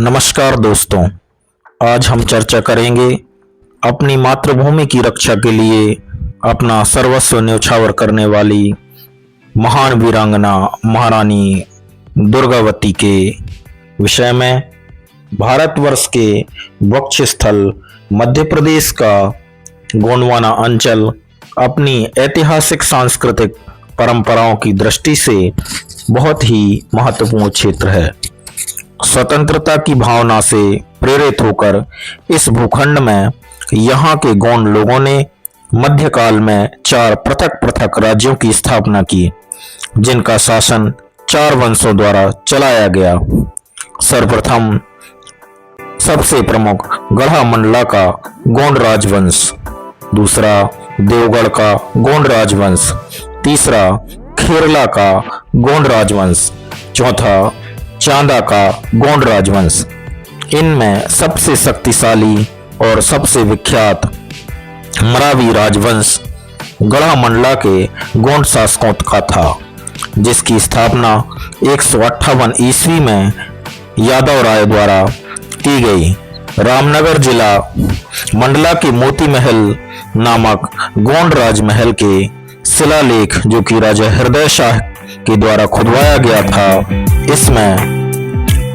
नमस्कार दोस्तों। आज हम चर्चा करेंगे अपनी मातृभूमि की रक्षा के लिए अपना सर्वस्व न्यौछावर करने वाली महान वीरांगना महारानी दुर्गावती के विषय में। भारतवर्ष के वक्ष स्थल मध्य प्रदेश का गोंडवाना अंचल अपनी ऐतिहासिक सांस्कृतिक परंपराओं की दृष्टि से बहुत ही महत्वपूर्ण क्षेत्र है। स्वतंत्रता की भावना से प्रेरित होकर इस भूखंड में यहाँ के गोंड लोगों ने मध्यकाल में 4 पृथक पृथक राज्यों की स्थापना की, जिनका शासन 4 वंशों द्वारा चलाया गया। सर्वप्रथम सबसे प्रमुख गढ़ा मंडला का गोंड राजवंश, दूसरा देवगढ़ का गोंड राजवंश, तीसरा खेरला का गोंड राजवंश, चौथा चांदा का गोंड राजवंश। इनमें सबसे शक्तिशाली और सबसे विख्यात मरावी राजवंश गढ़ा मंडला के गोंड शासकों का था, जिसकी स्थापना 158 ईस्वी में यादव राय द्वारा की गई। रामनगर जिला मंडला के मोती महल नामक गोंड राजमहल के शिलालेख, जो कि राजा हृदय शाह के द्वारा खुदवाया गया था, इसमें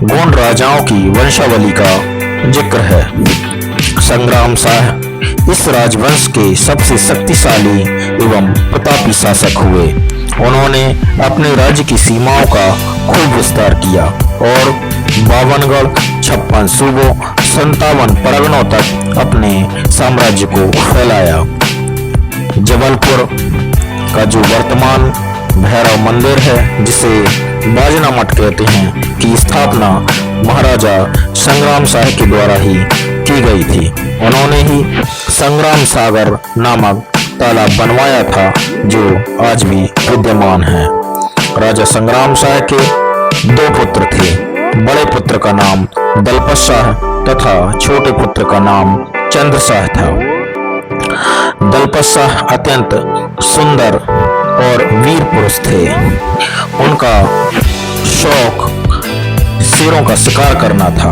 गोंड राजाओं की वंशावली का जिक्र है। संग्राम शाह इस राजवंश के सबसे शक्तिशाली एवं प्रतापी शासक हुए। उन्होंने अपने राज्य की सीमाओं का खूब विस्तार किया और 52गढ़, 56 सूबों, 57 परगनों तक अपने साम्राज्य को फैलाया। जबलपुर का जो वर्तमान भैरव मंदिर है, जिसे बाजना मठ कहते हैं, की स्थापना महाराजा संग्राम शाह के द्वारा ही की गई थी। उन्होंने ही संग्राम सागर नामक तालाब बनवाया था, जो आज भी विद्यमान है। राजा संग्राम शाह के 2 पुत्र थे। बड़े पुत्र का नाम दलपत शाह तथा छोटे पुत्र का नाम चंद्र शाह था। दलपत शाह अत्यंत सुंदर और वीर पुरुष थे। उनका शौक शेरों का शिकार करना था।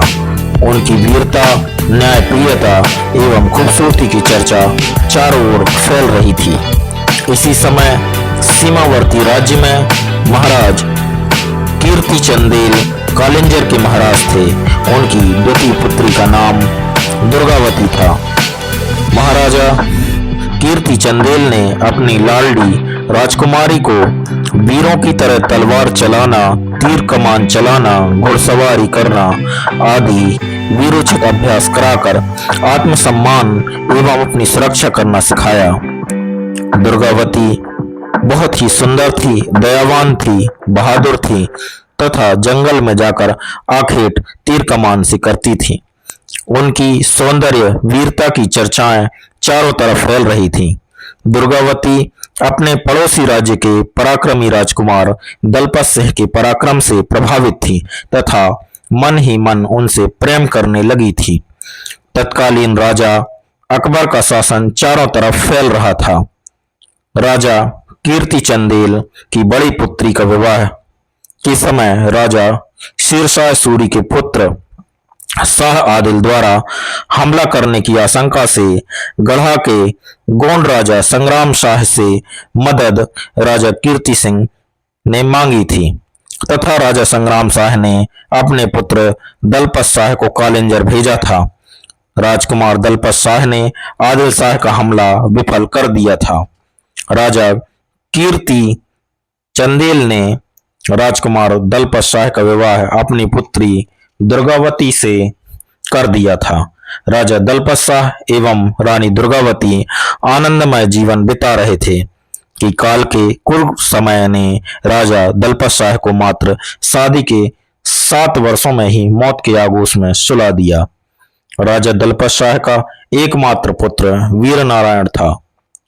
उनकी वीरता, न्यायप्रियता एवं खूबसूरती की चर्चा चारों ओर फैल रही थी। इसी समय सीमावर्ती राज्य में महाराज कीर्ति चंदेल कालिंजर के महाराज थे। उनकी द्वितीय पुत्री का नाम दुर्गावती था। महाराजा कीर्ति चंदेल ने अपनी लाडली राजकुमारी को वीरों की तरह तलवार चलाना, तीर कमान चलाना, घुड़सवारी करना आदि वीरोचित अभ्यास कराकर आत्मसम्मान एवं अपनी सुरक्षा करना सिखाया। दुर्गावती बहुत ही सुंदर थी, दयावान थी, बहादुर थी तथा जंगल में जाकर आखेट तीर कमान से करती थी। उनकी सौंदर्य वीरता की चर्चाएं चारों तरफ फैल रही थी। दुर्गावती अपने पड़ोसी राज्य के पराक्रमी राजकुमार दलपत सिंह के पराक्रम से प्रभावित थी तथा मन ही मन उनसे प्रेम करने लगी थी। तत्कालीन राजा अकबर का शासन चारों तरफ फैल रहा था। राजा कीर्ति चंदेल की बड़ी पुत्री का विवाह के समय राजा शेरशाह सूरी के पुत्र शाह आदिल द्वारा हमला करने की आशंका से गढ़ा के गोंड राजा संग्राम शाह से मदद राजा कीर्ति सिंह ने मांगी थी तथा राजा संग्राम शाह ने अपने पुत्र दलपत शाह को कालिंजर भेजा था। राजकुमार दलपत शाह ने आदिल शाह का हमला विफल कर दिया था। राजा कीर्ति चंदेल ने राजकुमार दलपत शाह का विवाह अपनी पुत्री दुर्गावती से कर दिया था। राजा दलपत शाह एवं रानी दुर्गावती आनंदमय जीवन बिता रहे थे कि काल के कुरूप समय ने राजा दलपत शाह को मात्र शादी के 7 वर्षों में ही मौत के आगोश में सुला दिया। राजा दलपत शाह का एकमात्र पुत्र वीर नारायण था,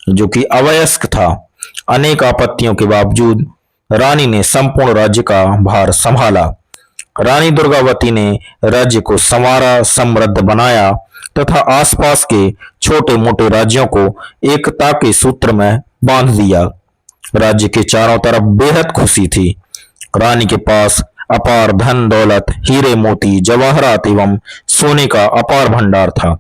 जो कि अवयस्क था। अनेक आपत्तियों के बावजूद रानी ने संपूर्ण राज्य का भार संभाला। रानी दुर्गावती ने राज्य को संवारा, समृद्ध बनाया तथा आसपास के छोटे मोटे राज्यों को एकता के सूत्र में बांध दिया। राज्य के चारों तरफ बेहद खुशी थी। रानी के पास अपार धन दौलत, हीरे मोती, जवाहरात एवं सोने का अपार भंडार था।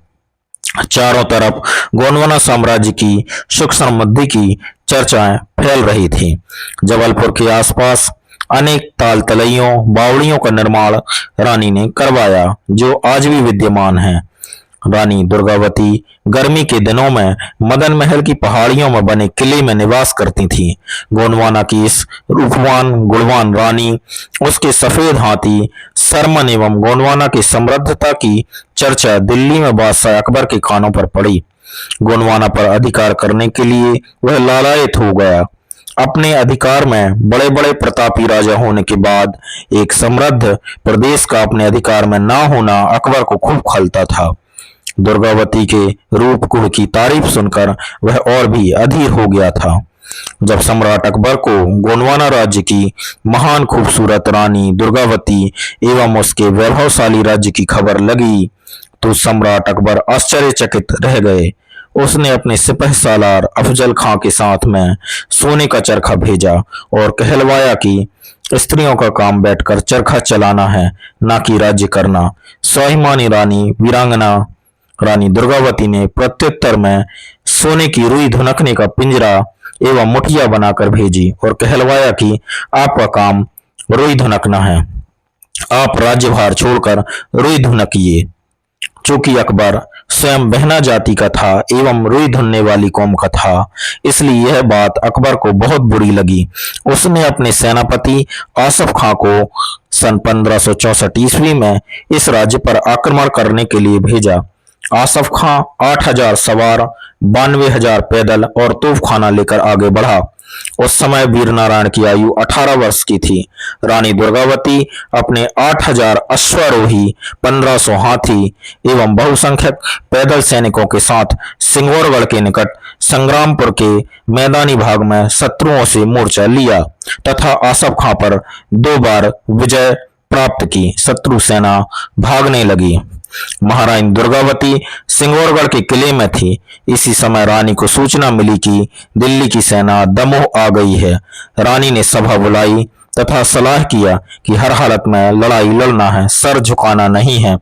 चारों तरफ गोंडवाना साम्राज्य की सुख समृद्धि की चर्चाएं फैल रही थी। जबलपुर के आसपास अनेक ताल तलैयों बावड़ियों का निर्माण रानी ने करवाया, जो आज भी विद्यमान है। रानी दुर्गावती गर्मी के दिनों में मदन महल की पहाड़ियों में बने किले में निवास करती थीं। गोंडवाना की इस रूपवान गुणवान रानी, उसके सफेद हाथी सरमन एवं गोंडवाना की समृद्धता की चर्चा दिल्ली में बादशाह अकबर के कानों पर पड़ी। गोंडवाना पर अधिकार करने के लिए वह लालायित हो गया। अपने अधिकार में बड़े बड़े प्रतापी राजा होने के बाद एक समृद्ध प्रदेश का अपने अधिकार में न होना अकबर को खूब खलता था। दुर्गावती के रूप गुण की तारीफ सुनकर वह और भी अधीर हो गया था। जब सम्राट अकबर को गोंडवाना राज्य की महान खूबसूरत रानी दुर्गावती एवं उसके वैभवशाली राज्य की खबर लगी, तो सम्राट अकबर आश्चर्यचकित रह गए। उसने अपने सिपहसालार अफजल खां के साथ में सोने का चरखा भेजा और कहलवाया कि स्त्रियों का काम बैठकर चरखा चलाना है, ना कि राज्य करना। स्वाभिमानी वीरांगना रानी दुर्गावती ने प्रत्युत्तर में सोने की रुई धुनकने का पिंजरा एवं मुठिया बनाकर भेजी और कहलवाया कि आपका काम रुई धुनकना है, आप राज्यभार छोड़कर रुई धुनकिए। चूंकि अकबर स्वयं बहना जाति का था एवं रुई धुनने वाली कौम का था, इसलिए यह बात अकबर को बहुत बुरी लगी। उसने अपने सेनापति आसफ खां को सन 1564 ईस्वी में इस राज्य पर आक्रमण करने के लिए भेजा। आसफ खां 8000 सवार, 92,000 पैदल और तोपखाना लेकर आगे बढ़ा। उस समय वीर नारायण की आयु 18 वर्ष की थी। रानी दुर्गावती अपने 8000 अश्वारोही, 1500 हाथी एवं बहुसंख्यक पैदल सैनिकों के साथ सिंगौरगढ़ के निकट संग्रामपुर के मैदानी भाग में शत्रुओं से मोर्चा लिया तथा आसफ खां पर 2 बार विजय प्राप्त की। शत्रु सेना भागने लगी। महारानी दुर्गावती सिंगौरगढ़ के किले में थी। इसी समय रानी को सूचना मिली कि दिल्ली की सेना दमोह आ गई है। रानी ने सभा बुलाई तथा सलाह किया कि हर हालत में लड़ाई लड़ना है, सर झुकाना नहीं है।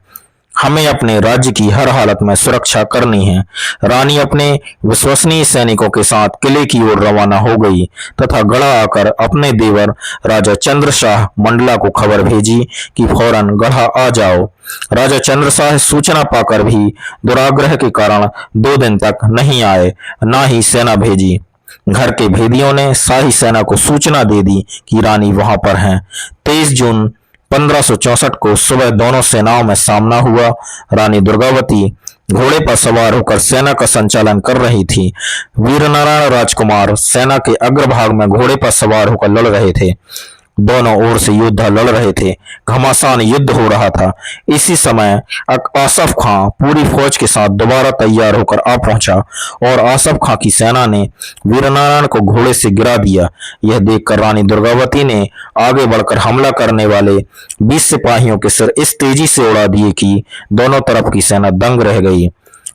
हमें अपने राज्य की हर हालत में सुरक्षा करनी है। रानी अपने विश्वसनीय सैनिकों के साथ किले की ओर रवाना हो गई तथा गढ़ा आकर अपने देवर राजा चंद्रशाह मंडला को खबर भेजी कि फौरन गढ़ा आ जाओ। राजा चंद्रशाह सूचना पाकर भी दुराग्रह के कारण 2 दिन तक नहीं आए, ना ही सेना भेजी। घर के भेदियों ने शाही सेना को सूचना दे दी कि रानी वहां पर हैं। 23 जून 1564 को सुबह दोनों सेनाओं में सामना हुआ। रानी दुर्गावती घोड़े पर सवार होकर सेना का संचालन कर रही थी। वीरनारायण राजकुमार सेना के अग्रभाग में घोड़े पर सवार होकर लड़ रहे थे। दोनों ओर से योद्धा लड़ रहे थे। घमासान युद्ध हो रहा था। इसी समय आसफ खां पूरी फौज के साथ दोबारा तैयार होकर आ पहुंचा और आसफ खां की सेना ने वीरनारायण को घोड़े से गिरा दिया। यह देखकर रानी दुर्गावती ने आगे बढ़कर हमला करने वाले 20 सिपाहियों के सिर इस तेजी से उड़ा दिए कि दोनों तरफ की सेना दंग रह गई।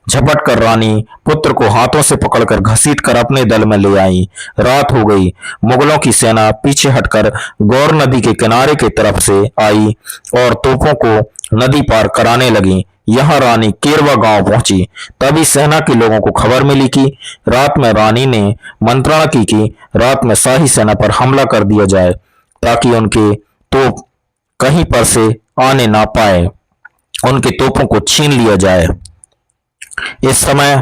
झपट कर रानी पुत्र को हाथों से पकड़कर घसीटकर अपने दल में ले आई। रात हो गई। मुगलों की सेना पीछे हटकर गौर नदी के किनारे की तरफ से आई और तोपों को नदी पार कराने लगी। यहाँ रानी केरवा गांव पहुंची। तभी सेना के लोगों को खबर मिली कि रात में रानी ने मंत्रणा की कि रात में शाही सेना पर हमला कर दिया जाए ताकि उनके तोप कहीं पर से आने ना पाए, उनके तोपों को छीन लिया जाए। इस समय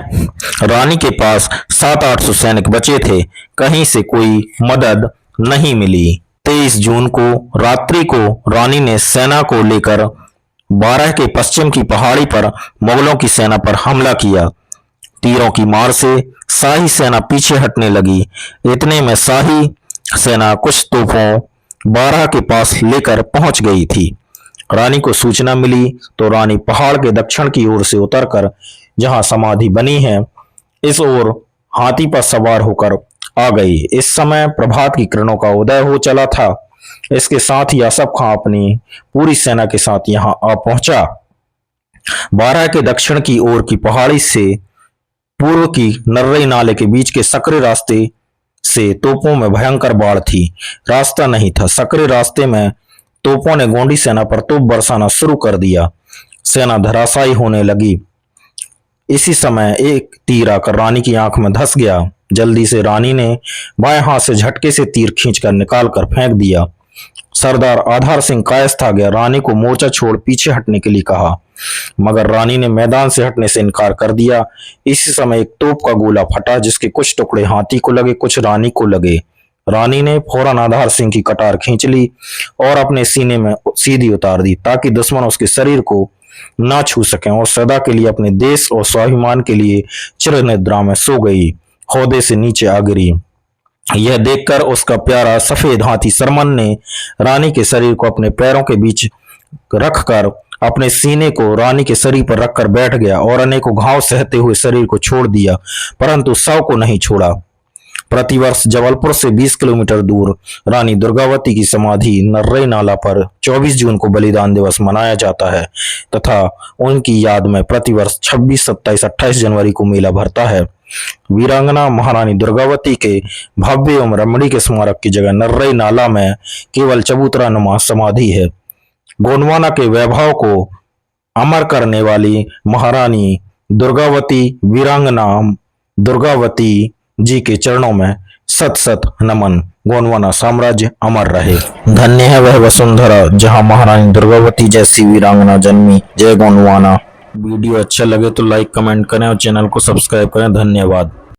रानी के पास 700-800 सैनिक बचे थे। कहीं से कोई मदद नहीं मिली। 23 जून को रात्रि को रानी ने सेना को लेकर 12 के पश्चिम की पहाड़ी पर मुगलों की सेना पर हमला किया। तीरों की मार से शाही सेना पीछे हटने लगी। इतने में शाही सेना कुछ तोपों 12 के पास लेकर पहुंच गई थी। रानी को सूचना मिली तो रानी पहाड़ के दक्षिण की ओर से उतरकर जहां समाधि बनी है, इस ओर हाथी पर सवार होकर आ गई। इस समय प्रभात की किरणों का उदय हो चला था। इसके साथ ही आसफ खां अपनी पूरी सेना के साथ यहां आ पहुंचा। 12 के दक्षिण की ओर की पहाड़ी से पूर्व की नर्रई नाले के बीच के सकरे रास्ते से तोपों में भयंकर बाढ़ थी। रास्ता नहीं था। सकरे रास्ते में तोपों ने गोंडी सेना पर तोप बरसाना शुरू कर दिया। सेना धराशायी होने लगी। इसी समय एक तीर आकर रानी की आंख में धंस गया। जल्दी से रानी ने बाएं हाथ से झटके से तीर खींचकर निकाल कर फेंक दिया। सरदार आधार सिंह कायस्थ आ गया। रानी को मोर्चा छोड़ पीछे हटने के लिए कहा, मगर रानी ने मैदान से हटने से इनकार कर दिया। इसी समय एक तोप का गोला फटा, जिसके कुछ टुकड़े हाथी को लगे, कुछ रानी को लगे। रानी ने फौरन आधार सिंह की कटार खींच ली और अपने सीने में सीधी उतार दी, ताकि दुश्मन उसके शरीर को ना छू सकें, और सदा के लिए अपने देश और स्वाभिमान के लिए चिर निद्रा में सो गई। हौदे से नीचे आ गिरी। यह देखकर उसका प्यारा सफेद हाथी सरमन ने रानी के शरीर को अपने पैरों के बीच रखकर अपने सीने को रानी के शरीर पर रखकर बैठ गया और अनेकों घाव सहते हुए शरीर को छोड़ दिया, परंतु शव को नहीं छोड़ा। प्रतिवर्ष जबलपुर से 20 किलोमीटर दूर रानी दुर्गावती की समाधि नर्रई नाला पर 24 जून को बलिदान दिवस मनाया जाता है तथा उनकी याद में प्रतिवर्ष 26, 27, 28 जनवरी को मेला भरता है। वीरांगना महारानी दुर्गावती के भव्य एवं रमणीय के स्मारक की जगह नर्रई नाला में केवल चबूतरा नुमा समाधि है। गोंडवाना के वैभव को अमर करने वाली महारानी दुर्गावती, वीरांगना दुर्गावती जी के चरणों में सत सत नमन। गोंडवाना साम्राज्य अमर रहे। धन्य है वह वसुंधरा जहां महारानी दुर्गावती जैसी वीरांगना जन्मी। जय गोंडवाना। वीडियो अच्छा लगे तो लाइक कमेंट करें और चैनल को सब्सक्राइब करें। धन्यवाद।